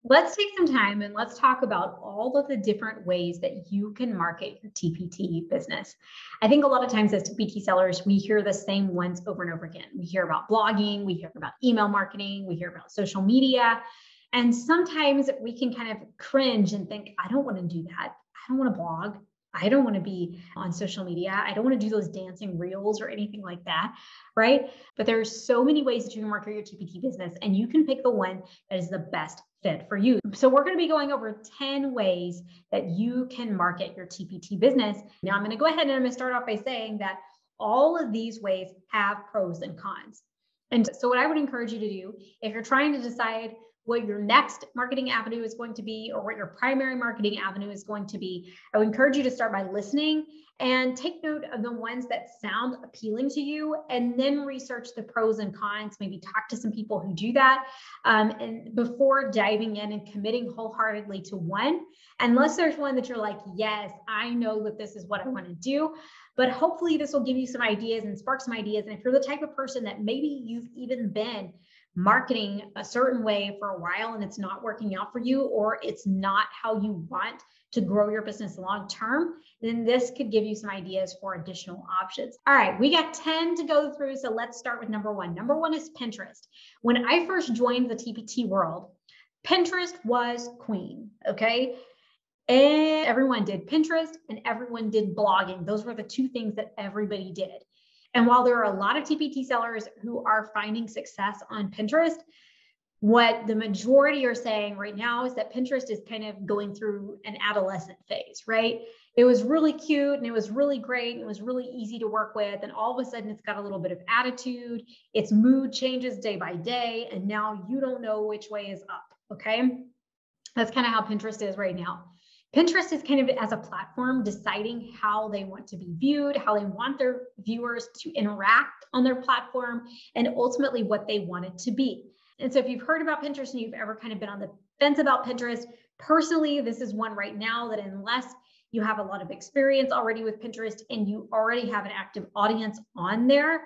Let's take some time and let's talk about all of the different ways that you can market your TPT business. I think a lot of times as TPT sellers, we hear the same ones over and over again. We hear about blogging, we hear about email marketing, we hear about social media. And sometimes we can kind of cringe and think, I don't want to do that. I don't want to blog. I don't want to be on social media. I don't want to do those dancing reels or anything like that, right? But there's so many ways that you can market your TPT business, and you can pick the one that is the best fit for you. So we're going to be going over 10 ways that you can market your TPT business. Now I'm going to go ahead and I'm going to start off by saying that all of these ways have pros and cons. And so what I would encourage you to do, if you're trying to decide what your next marketing avenue is going to be or what your primary marketing avenue is going to be, I would encourage you to start by listening and take note of the ones that sound appealing to you, and then research the pros and cons, maybe talk to some people who do that, and before diving in and committing wholeheartedly to one, unless there's one that you're like, yes, I know that this is what I want to do. But hopefully this will give you some ideas and spark some ideas. And if you're the type of person that maybe you've even been marketing a certain way for a while and it's not working out for you, or it's not how you want to grow your business long term, then this could give you some ideas for additional options. All right, we got 10 to go through. So let's start with number one. Number one is Pinterest. When I first joined the TPT world, Pinterest was queen, okay? And everyone did Pinterest and everyone did blogging. Those were the two things that everybody did. And while there are a lot of TPT sellers who are finding success on Pinterest, what the majority are saying right now is that Pinterest is kind of going through an adolescent phase, right? It was really cute and it was really great. And it was really easy to work with. And all of a sudden it's got a little bit of attitude. Its mood changes day by day. And now you don't know which way is up, okay? That's kind of how Pinterest is right now. Pinterest is kind of as a platform deciding how they want to be viewed, how they want their viewers to interact on their platform, and ultimately what they want it to be. And so if you've heard about Pinterest and you've ever kind of been on the fence about Pinterest, personally, this is one right now that unless you have a lot of experience already with Pinterest and you already have an active audience on there,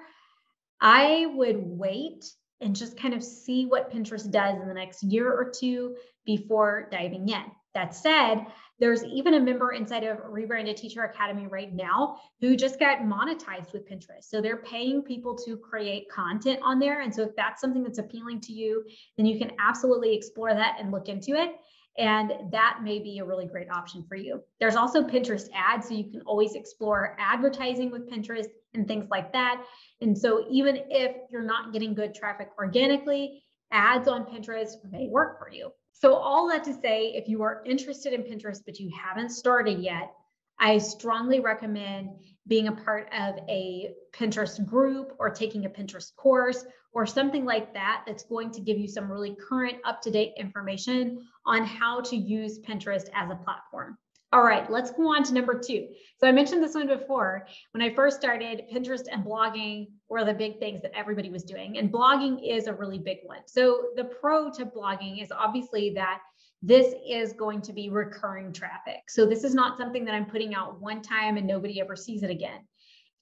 I would wait and just kind of see what Pinterest does in the next year or two before diving in. That said, there's even a member inside of Rebranded Teacher Academy right now who just got monetized with Pinterest. So they're paying people to create content on there. And so if that's something that's appealing to you, then you can absolutely explore that and look into it. And that may be a really great option for you. There's also Pinterest ads, so you can always explore advertising with Pinterest and things like that. And so even if you're not getting good traffic organically, ads on Pinterest may work for you. So all that to say, if you are interested in Pinterest, but you haven't started yet, I strongly recommend being a part of a Pinterest group or taking a Pinterest course or something like that that's going to give you some really current, up-to-date information on how to use Pinterest as a platform. All right, let's go on to number two. So I mentioned this one before. When I first started, Pinterest and blogging were the big things that everybody was doing. And blogging is a really big one. So the pro to blogging is obviously that this is going to be recurring traffic. So this is not something that I'm putting out one time and nobody ever sees it again.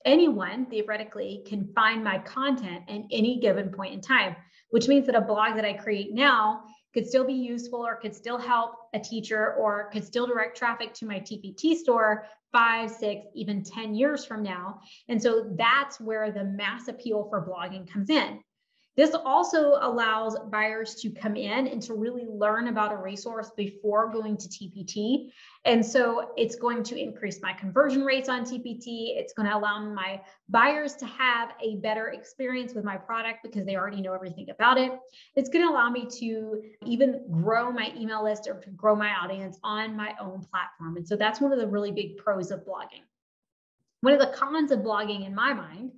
Anyone theoretically can find my content at any given point in time, which means that a blog that I create now could still be useful or could still help a teacher or could still direct traffic to my TPT store 5, 6, even 10 years from now. And so that's where the mass appeal for blogging comes in. This also allows buyers to come in and to really learn about a resource before going to TPT. And so it's going to increase my conversion rates on TPT. It's going to allow my buyers to have a better experience with my product because they already know everything about it. It's going to allow me to even grow my email list or to grow my audience on my own platform. And so that's one of the really big pros of blogging. One of the cons of blogging in my mind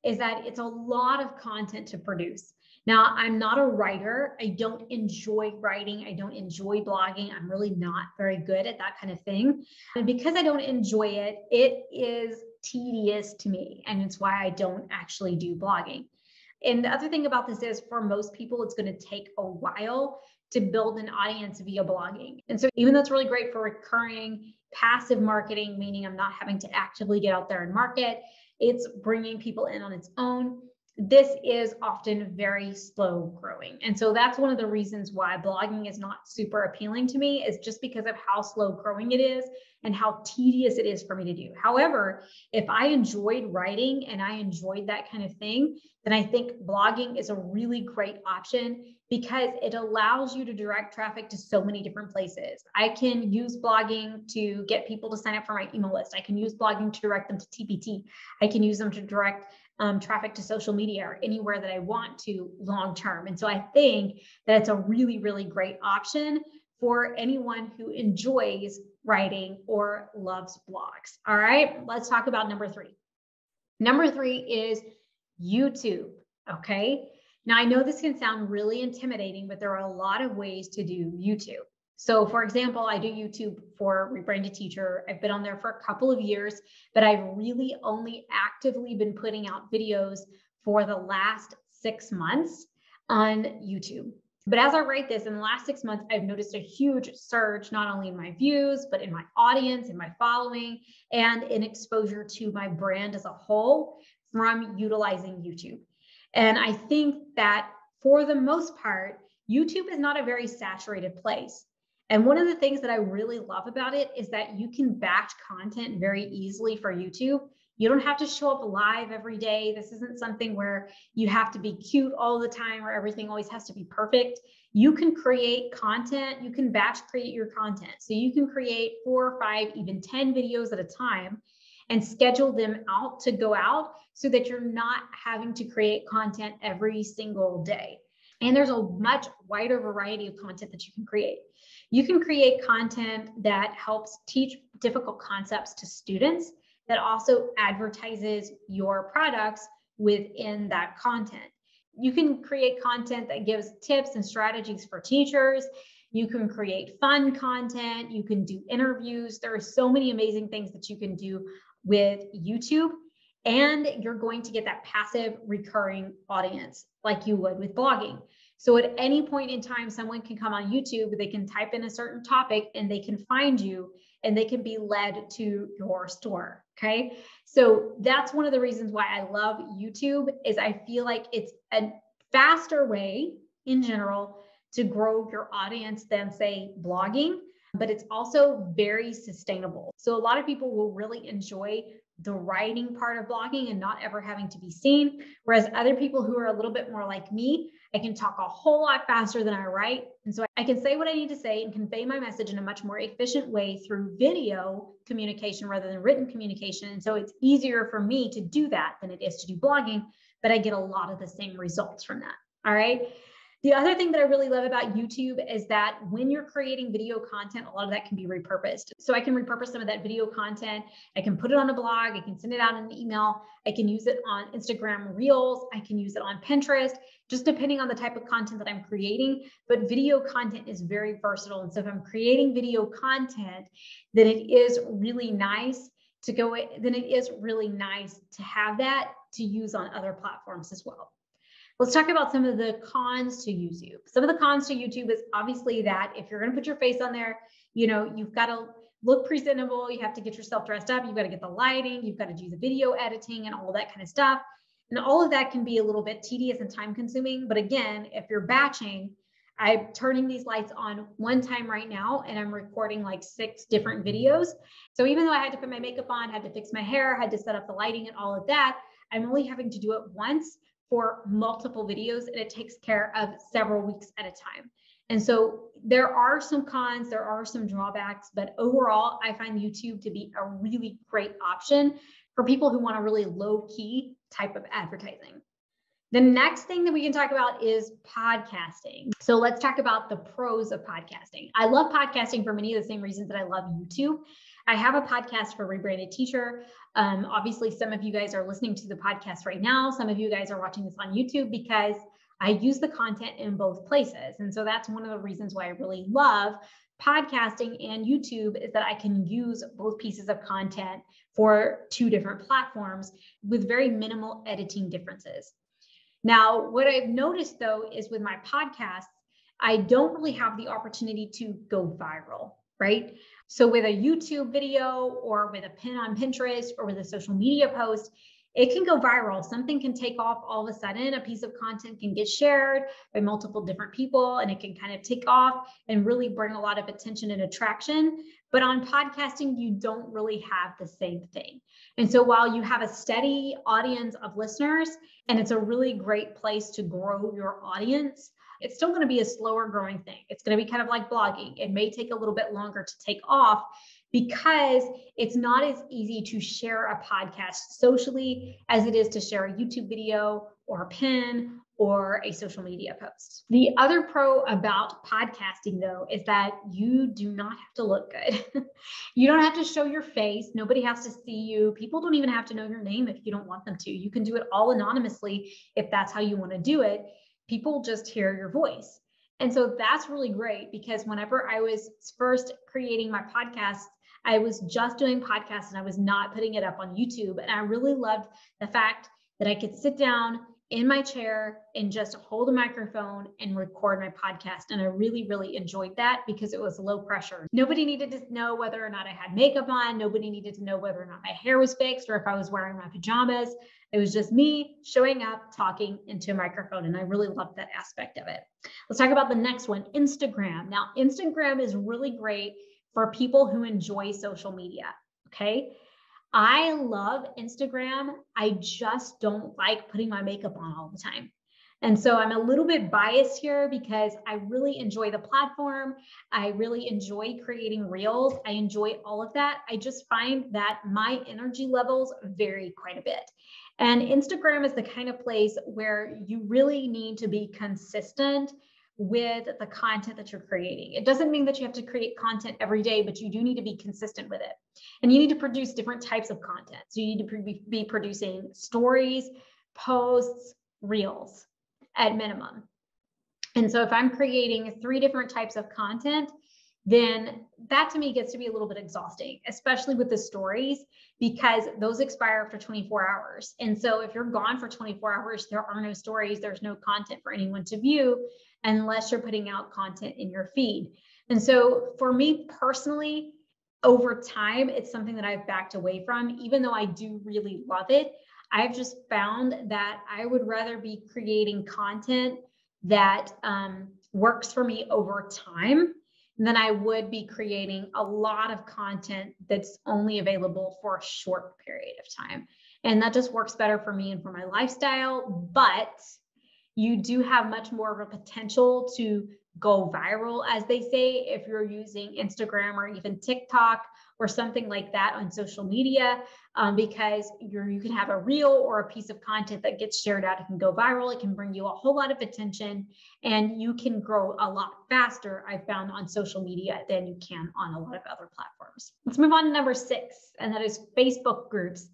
is that it's a lot of content to produce. Now, I'm not a writer. I don't enjoy writing. I don't enjoy blogging. I'm really not very good at that kind of thing. And because I don't enjoy it, it is tedious to me. And it's why I don't actually do blogging. And the other thing about this is for most people, it's going to take a while to build an audience via blogging. And so even though it's really great for recurring passive marketing, meaning I'm not having to actively get out there and market, it's bringing people in on its own. this is often very slow growing. And so that's one of the reasons why blogging is not super appealing to me, is just because of how slow growing it is and how tedious it is for me to do. However, if I enjoyed writing and I enjoyed that kind of thing, then I think blogging is a really great option because it allows you to direct traffic to so many different places. I can use blogging to get people to sign up for my email list. I can use blogging to direct them to TPT. I can use them to direct traffic to social media or anywhere that I want to long term. And so I think that it's a really, really great option for anyone who enjoys writing or loves blogs. All right, let's talk about number 3. Number 3 is YouTube. Okay. Now I know this can sound really intimidating, but there are a lot of ways to do YouTube. So for example, I do YouTube for Rebranded Teacher. I've been on there for a couple of years, but I've really only actively been putting out videos for the last 6 months on YouTube. But as I write this, in the last 6 months, I've noticed a huge surge, not only in my views, but in my audience, in my following, and in exposure to my brand as a whole from utilizing YouTube. And I think that for the most part, YouTube is not a very saturated place. And one of the things that I really love about it is that you can batch content very easily for YouTube. You don't have to show up live every day. This isn't something where you have to be cute all the time or everything always has to be perfect. You can create content. You can batch create your content. So you can create 4 or 5, even 10 videos at a time and schedule them out to go out so that you're not having to create content every single day. And there's a much wider variety of content that you can create. You can create content that helps teach difficult concepts to students that also advertises your products within that content. You can create content that gives tips and strategies for teachers. You can create fun content. You can do interviews. There are so many amazing things that you can do with YouTube, and you're going to get that passive recurring audience like you would with blogging. So at any point in time, someone can come on YouTube, they can type in a certain topic and they can find you and they can be led to your store. Okay. So that's one of the reasons why I love YouTube, is I feel like it's a faster way in general to grow your audience than, say, blogging, but it's also very sustainable. So a lot of people will really enjoy the writing part of blogging and not ever having to be seen. Whereas other people who are a little bit more like me, I can talk a whole lot faster than I write. And so I can say what I need to say and convey my message in a much more efficient way through video communication rather than written communication. And so it's easier for me to do that than it is to do blogging, but I get a lot of the same results from that. All right. The other thing that I really love about YouTube is that when you're creating video content, a lot of that can be repurposed. So I can repurpose some of that video content. I can put it on a blog. I can send it out in an email. I can use it on Instagram Reels. I can use it on Pinterest, just depending on the type of content that I'm creating. But video content is very versatile. And so if I'm creating video content, then it is really nice to go, then it is really nice to have that to use on other platforms as well. Let's talk about some of the cons to YouTube. Some of the cons to YouTube is obviously that if you're going to put your face on there, you've got to look presentable. You have to get yourself dressed up. You've got to get the lighting. You've got to do the video editing and all that kind of stuff. And all of that can be a little bit tedious and time consuming. But again, if you're batching, I'm turning these lights on one time right now, and I'm recording like 6 different videos. So even though I had to put my makeup on, had to fix my hair, had to set up the lighting and all of that, I'm only having to do it once for multiple videos, and it takes care of several weeks at a time. And so there are some cons, there are some drawbacks, but overall, I find YouTube to be a really great option for people who want a really low-key type of advertising. The next thing that we can talk about is podcasting. So let's talk about the pros of podcasting. I love podcasting for many of the same reasons that I love YouTube. I have a podcast for Rebranded Teacher. Obviously, some of you guys are listening to the podcast right now. Some of you guys are watching this on YouTube because I use the content in both places. And so that's one of the reasons why I really love podcasting and YouTube, is that I can use both pieces of content for 2 different platforms with very minimal editing differences. Now, what I've noticed though is with my podcasts, I don't really have the opportunity to go viral, right? So with a YouTube video or with a pin on Pinterest or with a social media post, it can go viral. Something can take off all of a sudden. A piece of content can get shared by multiple different people, and it can kind of take off and really bring a lot of attention and attraction. But on podcasting, you don't really have the same thing. And so while you have a steady audience of listeners, and it's a really great place to grow your audience, it's still going to be a slower growing thing. It's going to be kind of like blogging. It may take a little bit longer to take off because it's not as easy to share a podcast socially as it is to share a YouTube video or a pin or a social media post. The other pro about podcasting, though, is that you do not have to look good. You don't have to show your face. Nobody has to see you. People don't even have to know your name if you don't want them to. You can do it all anonymously if that's how you want to do it. People just hear your voice. And so that's really great, because whenever I was first creating my podcast, I was just doing podcasts and I was not putting it up on YouTube. And I really loved the fact that I could sit down in my chair and just hold a microphone and record my podcast. And I really, really enjoyed that because it was low pressure. Nobody needed to know whether or not I had makeup on. Nobody needed to know whether or not my hair was fixed or if I was wearing my pajamas. It was just me showing up, talking into a microphone. And I really loved that aspect of it. Let's talk about the next one, Instagram. Now, Instagram is really great for people who enjoy social media. Okay. I love Instagram. I just don't like putting my makeup on all the time. And so I'm a little bit biased here because I really enjoy the platform. I really enjoy creating reels. I enjoy all of that. I just find that my energy levels vary quite a bit. And Instagram is the kind of place where you really need to be consistent with the content that you're creating. It doesn't mean that you have to create content every day, but you do need to be consistent with it. And you need to produce different types of content. So you need to be producing stories, posts, reels at minimum. And so if I'm creating 3 different types of content, then that to me gets to be a little bit exhausting, especially with the stories, because those expire after 24 hours. And so if you're gone for 24 hours, there are no stories, there's no content for anyone to view unless you're putting out content in your feed. And so for me personally, over time, it's something that I've backed away from, even though I do really love it. I've just found that I would rather be creating content that works for me over time than I would be creating a lot of content that's only available for a short period of time. And that just works better for me and for my lifestyle. But you do have much more of a potential to go viral, as they say, if you're using Instagram or even TikTok or something like that on social media, because you can have a reel or a piece of content that gets shared out. It can go viral. It can bring you a whole lot of attention, and you can grow a lot faster, I've found, on social media than you can on a lot of other platforms. Let's move on to number 6, and that is Facebook groups.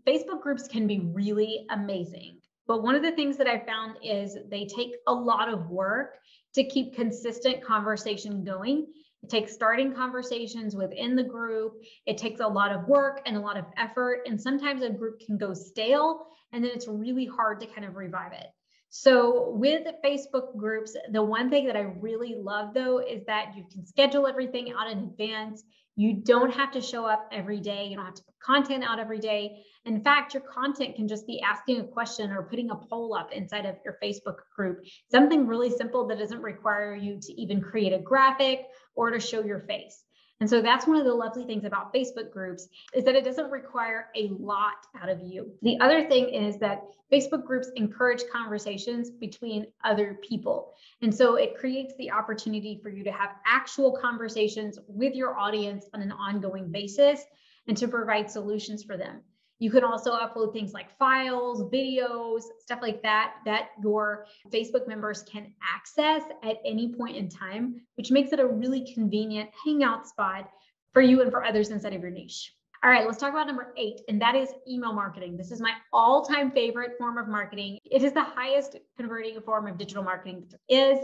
Facebook groups can be really amazing. But one of the things that I found is they take a lot of work to keep consistent conversation going. It takes starting conversations within the group. It takes a lot of work and a lot of effort. And sometimes a group can go stale, and then it's really hard to kind of revive it. So with Facebook groups, the one thing that I really love, though, is that you can schedule everything out in advance. You don't have to show up every day. You don't have to put content out every day. In fact, your content can just be asking a question or putting a poll up inside of your Facebook group. Something really simple that doesn't require you to even create a graphic or to show your face. And so that's one of the lovely things about Facebook groups, is that it doesn't require a lot out of you. The other thing is that Facebook groups encourage conversations between other people. And so it creates the opportunity for you to have actual conversations with your audience on an ongoing basis and to provide solutions for them. You can also upload things like files, videos, stuff like that, that your Facebook members can access at any point in time, which makes it a really convenient hangout spot for you and for others inside of your niche. All right, let's talk about number 8, and that is email marketing. This is my all-time favorite form of marketing. It is the highest converting form of digital marketing that there is.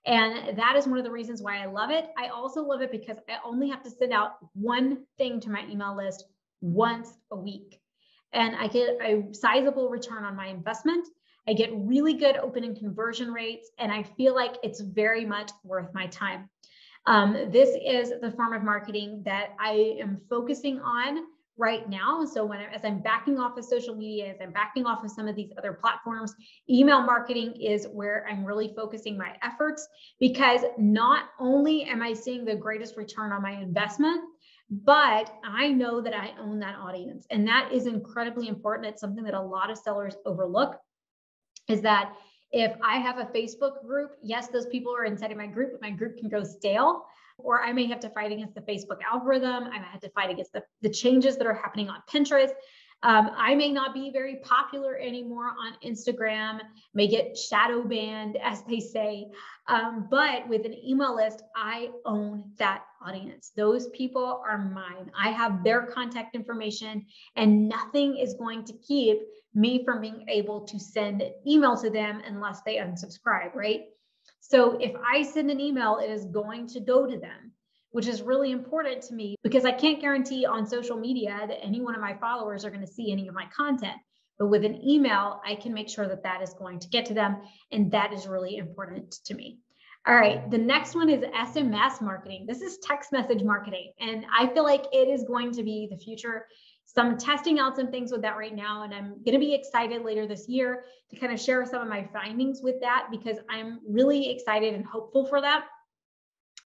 And that is one of the reasons why I love it. I also love it because I only have to send out one thing to my email list once a week. And I get a sizable return on my investment. I get really good open and conversion rates, and I feel like it's very much worth my time. This is the form of marketing that I am focusing on right now. So as I'm backing off of social media, as I'm backing off of some of these other platforms, email marketing is where I'm really focusing my efforts, because not only am I seeing the greatest return on my investment, but I know that I own that audience. And that is incredibly important. It's something that a lot of sellers overlook, is that if I have a Facebook group, yes, those people are inside of my group, but my group can go stale, or I may have to fight against the Facebook algorithm. I might have to fight against the changes that are happening on Pinterest. I may not be very popular anymore on Instagram, may get shadow banned, as they say. But with an email list, I own that audience. Those people are mine. I have their contact information, and nothing is going to keep me from being able to send an email to them unless they unsubscribe, right? So if I send an email, it is going to go to them, which is really important to me, because I can't guarantee on social media that any one of my followers are going to see any of my content. But with an email, I can make sure that that is going to get to them. And that is really important to me. All right, the next one is SMS marketing. This is text message marketing. And I feel like it is going to be the future. So I'm testing out some things with that right now, and I'm going to be excited later this year to kind of share some of my findings with that, because I'm really excited and hopeful for that.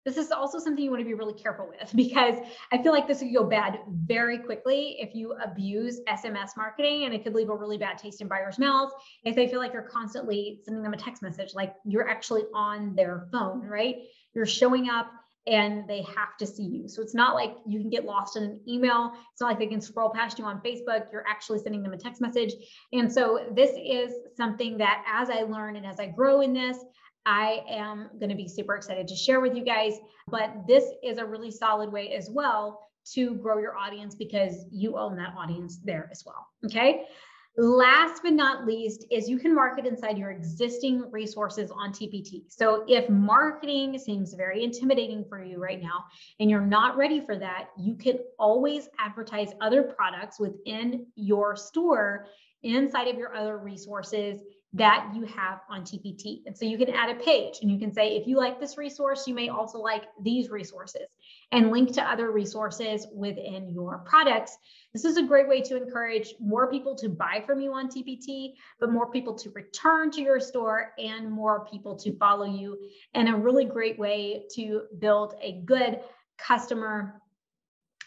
This is also something you want to be really careful with, because I feel like this could go bad very quickly if you abuse SMS marketing, and it could leave a really bad taste in buyers' mouths if they feel like you're constantly sending them a text message, like you're actually on their phone, right? You're showing up and they have to see you. So it's not like you can get lost in an email. It's not like they can scroll past you on Facebook. You're actually sending them a text message. And so this is something that, as I learn and as I grow in this, I am going to be super excited to share with you guys. But this is a really solid way as well to grow your audience, because you own that audience there as well. Okay. Last but not least is you can market inside your existing resources on TPT. So if marketing seems very intimidating for you right now and you're not ready for that, you can always advertise other products within your store inside of your other resources that you have on TPT. And so you can add a page and you can say, if you like this resource, you may also like these resources, and link to other resources within your products. This is a great way to encourage more people to buy from you on TPT, but more people to return to your store and more people to follow you, and a really great way to build a good customer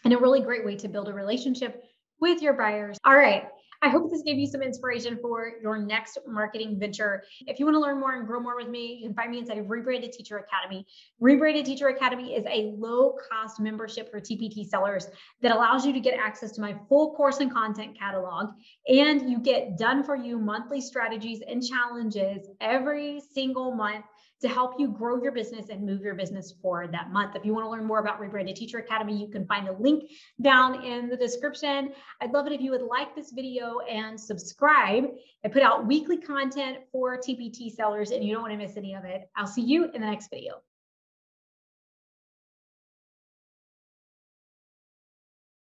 and a really great way to build a relationship with your buyers. All right. I hope this gave you some inspiration for your next marketing venture. If you want to learn more and grow more with me, you can find me inside of Rebranded Teacher Academy. Rebranded Teacher Academy is a low-cost membership for TPT sellers that allows you to get access to my full course and content catalog, and you get done for you monthly strategies and challenges every single month to help you grow your business and move your business forward that month. If you want to learn more about Rebranded Teacher Academy, you can find a link down in the description. I'd love it if you would like this video and subscribe. I put out weekly content for TPT sellers, and you don't want to miss any of it. I'll see you in the next video.